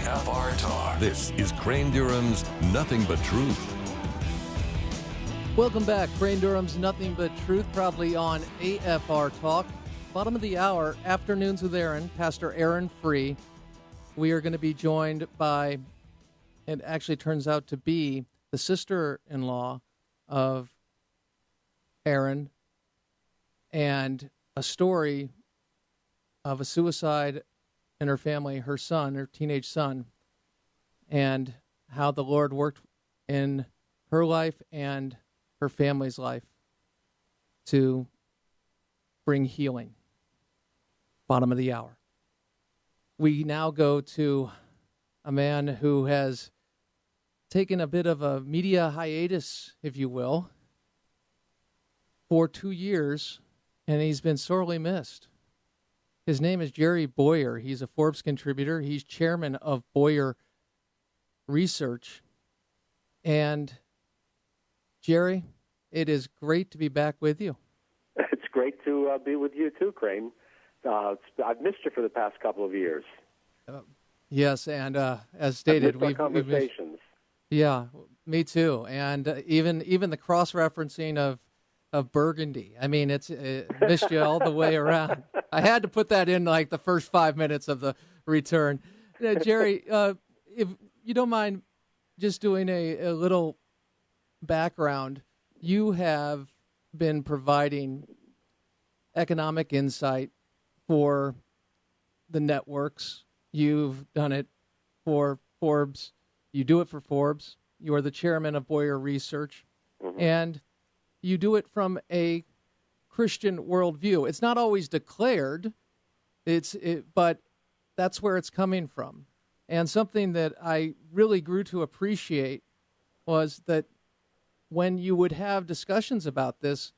AFR Talk. This is Crane Durham's Nothing But Truth. Welcome back. Crane Durham's Nothing But Truth, probably on AFR Talk. Bottom of the hour, Afternoons with Aaron, Pastor Aaron Free. We are going to be joined by, it actually turns out to be the sister-in-law of Aaron, and a story of a suicide in her family, her son, her teenage son, and how the Lord worked in her life and her family's life to bring healing. Bottom of the hour. We now go to a man who has taken a bit of a media hiatus, if you will, for 2 years, and he's been sorely missed. His name is Jerry Bowyer. He's a Forbes contributor. He's chairman of Bowyer Research. And Jerry, it is great to be back with you. It's great to be with you too, Crane. I've missed you for the past couple of years. Yes, and as stated, we've conversations. Yeah, me too. And even the cross-referencing of Burgundy. I mean, it missed you all the way around. I had to put that in like the first 5 minutes of the return. Jerry, if you don't mind just doing a little background, you have been providing economic insight for the networks. You've done it for Forbes. You do it for Forbes. You are the chairman of Bowyer Research. Mm-hmm. And you do it from a Christian worldview. It's not always declared, but that's where it's coming from. And something that I really grew to appreciate was that when you would have discussions about this,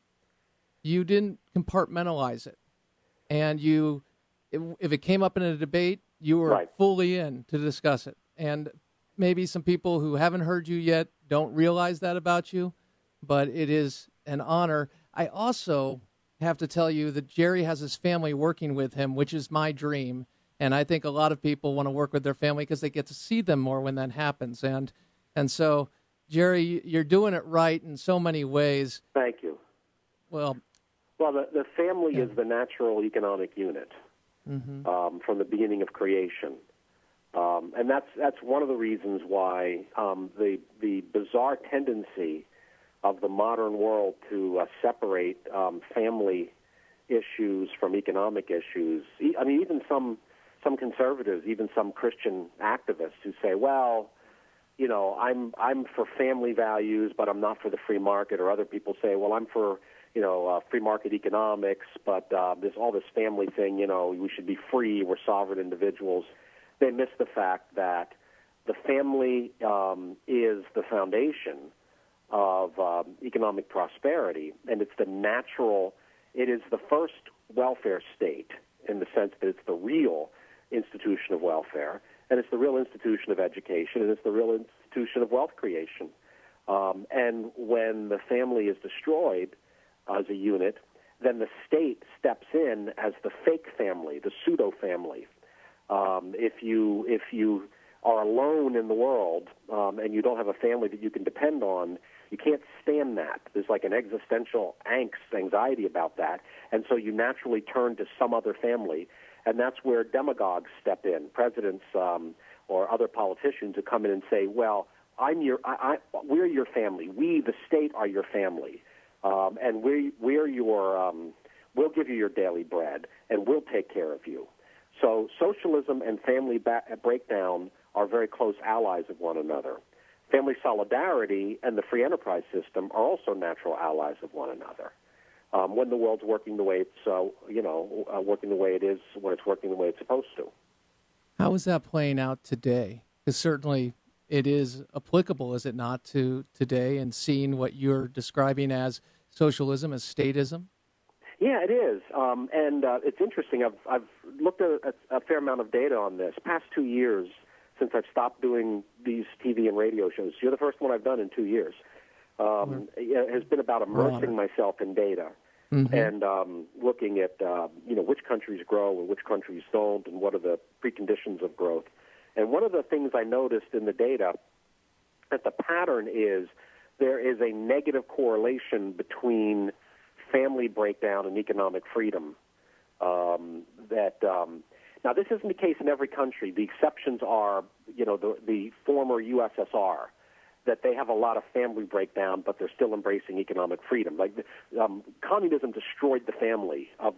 you didn't compartmentalize it. And if it came up in a debate, you were right. fully in to discuss it. And maybe some people who haven't heard you yet don't realize that about you, but it is an honor. I also have to tell you that Jerry has his family working with him, which is my dream. And I think a lot of people want to work with their family because they get to see them more when that happens. And so, Jerry, you're doing it right in so many ways. Thank you. Well, the family is the natural economic unit from the beginning of creation. And that's one of the reasons why the bizarre tendency of the modern world to separate family issues from economic issues. I mean, even some conservatives, even some Christian activists who say, well, you know, I'm for family values, but I'm not for the free market. Or other people say, well, I'm for, you know, free market economics, but there's all this family thing, you know, we should be free, we're sovereign individuals. They miss the fact that the family is the foundation of economic prosperity, and it is the first welfare state in the sense that it's the real institution of welfare, and it's the real institution of education, and it's the real institution of wealth creation. And when the family is destroyed as a unit, then the state steps in as the fake family, the pseudo-family. If you are alone in the world and you don't have a family that you can depend on, you can't stand that. There's like an existential anxiety about that, and so you naturally turn to some other family, and that's where demagogues step in, presidents or other politicians who come in and say, well, we're your family. We, the state, are your family, and we're your, we'll give you your daily bread, and we'll take care of you. So socialism and family breakdown are very close allies of one another. Family solidarity and the free enterprise system are also natural allies of one another. When the world's working the way it's, working the way it is, when it's working the way it's supposed to. How is that playing out today? Because certainly it is applicable, is it not, to today and seeing what you're describing as socialism, as statism? Yeah, it is, and it's interesting. I've looked at a fair amount of data on this. Past 2 years since I've stopped doing these TV and radio shows. You're the first one I've done in 2 years. It has been about immersing myself in data and looking at which countries grow and which countries don't, and what are the preconditions of growth. And one of the things I noticed in the data, that the pattern is there is a negative correlation between family breakdown and economic freedom. Now, this isn't the case in every country. The exceptions are, the former USSR, that they have a lot of family breakdown, but they're still embracing economic freedom. Like communism destroyed the family of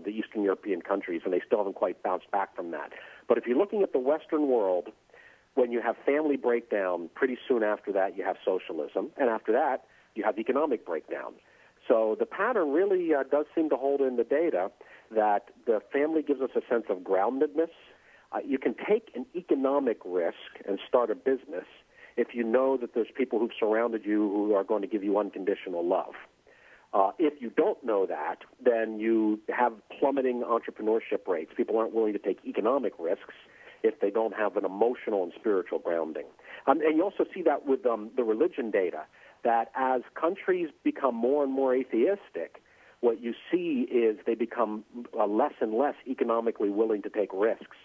the Eastern European countries, and they still haven't quite bounced back from that. But if you're looking at the Western world, when you have family breakdown, pretty soon after that you have socialism, and after that you have economic breakdown. So the pattern really does seem to hold in the data that the family gives us a sense of groundedness. You can take an economic risk and start a business if you know that there's people who've surrounded you who are going to give you unconditional love. If you don't know that, then you have plummeting entrepreneurship rates. People aren't willing to take economic risks if they don't have an emotional and spiritual grounding. And you also see that with the religion data, that as countries become more and more atheistic, what you see is they become less and less economically willing to take risks.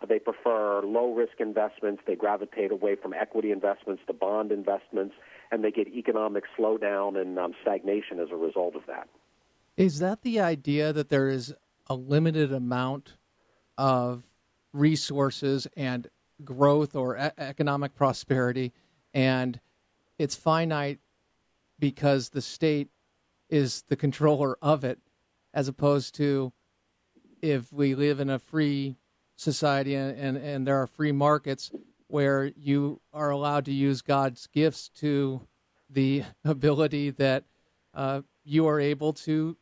They prefer low-risk investments. They gravitate away from equity investments to bond investments, and they get economic slowdown and stagnation as a result of that. Is that the idea that there is a limited amount of resources and growth or economic prosperity, and it's finite because the state is the controller of it, as opposed to if we live in a free society and there are free markets where you are allowed to use God's gifts to the ability that you are able to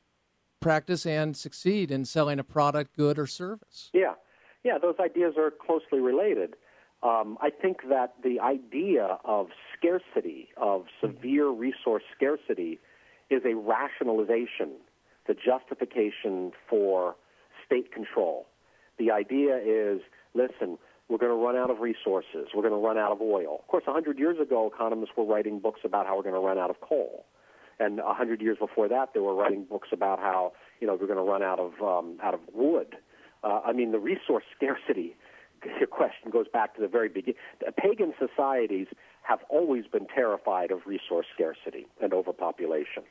practice and succeed in selling a product, good, or service? Yeah, those ideas are closely related. I think that the idea of scarcity, of severe resource scarcity, is a rationalization, the justification for state control. The idea is, listen, we're going to run out of resources. We're going to run out of oil. Of course, 100 years ago, economists were writing books about how we're going to run out of coal. And 100 years before that, they were writing books about how, we're going to run out of wood. The resource scarcity, your question goes back to the very beginning. Pagan societies have always been terrified of resource scarcity and overpopulation.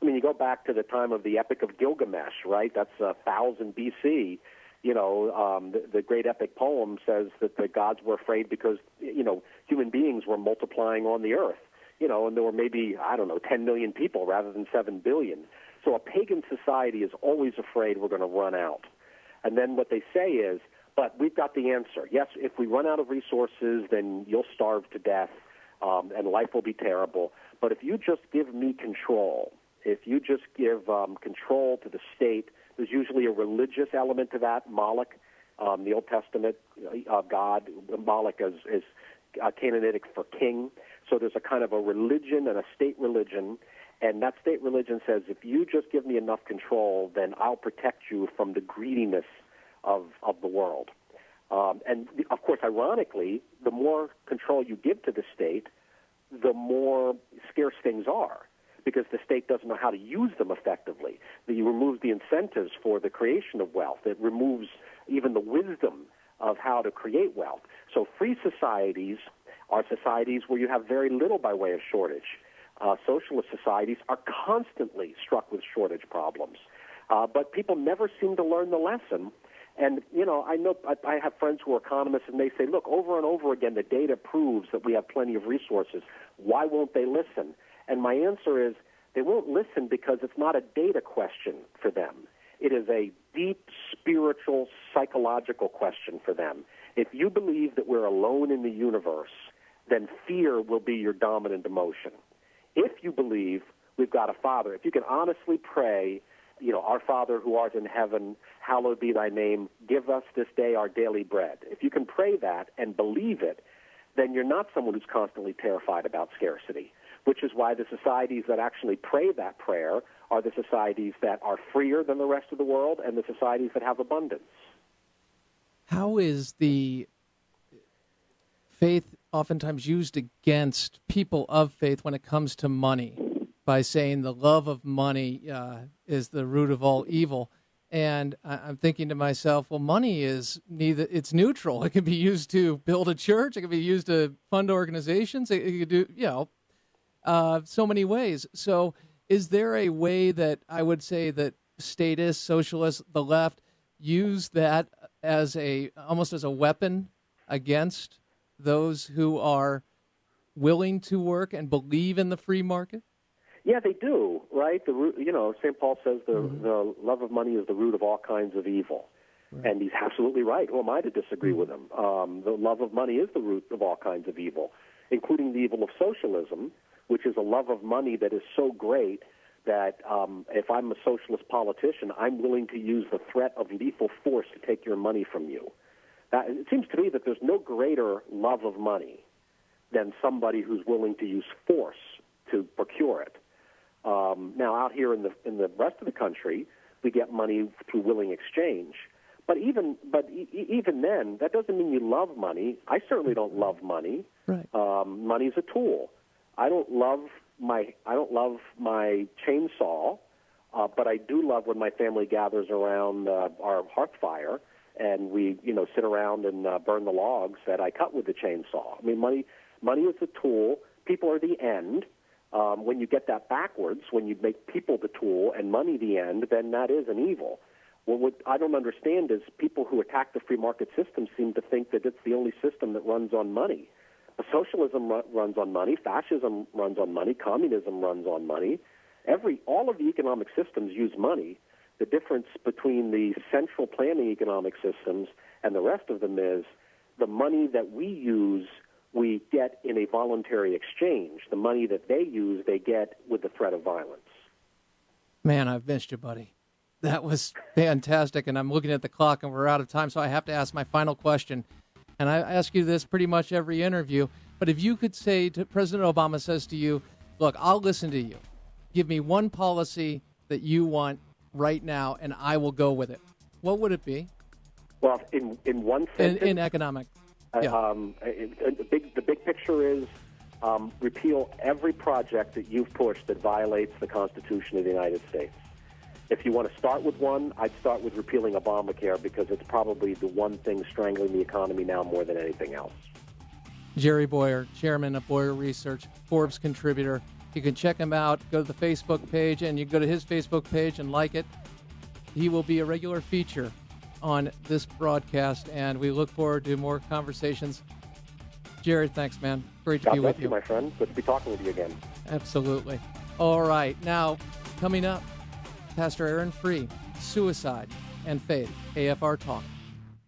You go back to the time of the Epic of Gilgamesh, right? That's 1000 B.C., the great epic poem says that the gods were afraid because, human beings were multiplying on the earth, and there were maybe, 10 million people rather than 7 billion. So a pagan society is always afraid we're going to run out. And then what they say is, but we've got the answer. Yes, if we run out of resources, then you'll starve to death, and life will be terrible. But if you just give me control, if you just give control to the state, there's usually a religious element to that. Moloch, the Old Testament god, Moloch is Canaanitic for king. So there's a kind of a religion and a state religion, and that state religion says, if you just give me enough control, then I'll protect you from the greediness of the world. And, of course, ironically, the more control you give to the state, the more scarce things are, because the state doesn't know how to use them effectively. It removes the incentives for the creation of wealth. It removes even the wisdom of how to create wealth. So free societies are societies where you have very little by way of shortage. Socialist societies are constantly struck with shortage problems. But people never seem to learn the lesson. And, I have friends who are economists, and they say, look, over and over again, the data proves that we have plenty of resources. Why won't they listen? And my answer is they won't listen because it's not a data question for them. It is a deep spiritual, psychological question for them. If you believe that we're alone in the universe, then fear will be your dominant emotion. If you believe we've got a Father, if you can honestly pray, our Father who art in heaven, hallowed be thy name, give us this day our daily bread. If you can pray that and believe it, then you're not someone who's constantly terrified about scarcity, which is why the societies that actually pray that prayer are the societies that are freer than the rest of the world and the societies that have abundance. How is the faith oftentimes used against people of faith when it comes to money by saying the love of money is the root of all evil? And I'm thinking to myself, well, money is it's neutral. It can be used to build a church. It can be used to fund organizations. It could do, so many ways. So is there a way that I would say that statists, socialists, the left use that as almost as a weapon against those who are willing to work and believe in the free market? Yeah, they do, right? St. Paul says the love of money is the root of all kinds of evil. Right. And he's absolutely right. Who am I to disagree with him? The love of money is the root of all kinds of evil, including the evil of socialism, which is a love of money that is so great that if I'm a socialist politician, I'm willing to use the threat of lethal force to take your money from you. It seems to me that there's no greater love of money than somebody who's willing to use force to procure it. Now, out here in the rest of the country, we get money through willing exchange. But even then, that doesn't mean you love money. I certainly don't love money. Right. Money's a tool. I don't love my chainsaw, but I do love when my family gathers around our hearth fire and we sit around and burn the logs that I cut with the chainsaw. I mean, money is a tool. People are the end. When you get that backwards, when you make people the tool and money the end, then that is an evil. Well, what I don't understand is people who attack the free market system seem to think that it's the only system that runs on money. Socialism runs on money. Fascism runs on money. Communism runs on money. All of the economic systems use money. The difference between the central planning economic systems and the rest of them is the money that we use we get in a voluntary exchange. The money that they use, they get with the threat of violence. Man, I've missed you, buddy. That was fantastic, and I'm looking at the clock, and we're out of time, so I have to ask my final question. And I ask you this pretty much every interview, but if you could say to President Obama says to you, look, I'll listen to you. Give me one policy that you want right now, and I will go with it. What would it be? Well, in one sentence? In economic. Yeah. The big picture is repeal every project that you've pushed that violates the Constitution of the United States. If you want to start with one, I'd start with repealing Obamacare because it's probably the one thing strangling the economy now more than anything else. Jerry Bowyer, chairman of Bowyer Research, Forbes contributor. You can check him out. Go to the Facebook page, and you can go to his Facebook page and like it. He will be a regular feature on this broadcast, and we look forward to more conversations. Jerry, thanks, man. Great to be with you. God bless you, my friend. Good to be talking with you again. Absolutely. All right. Now, coming up, Pastor Aaron Free, Suicide and Faith, AFR Talk.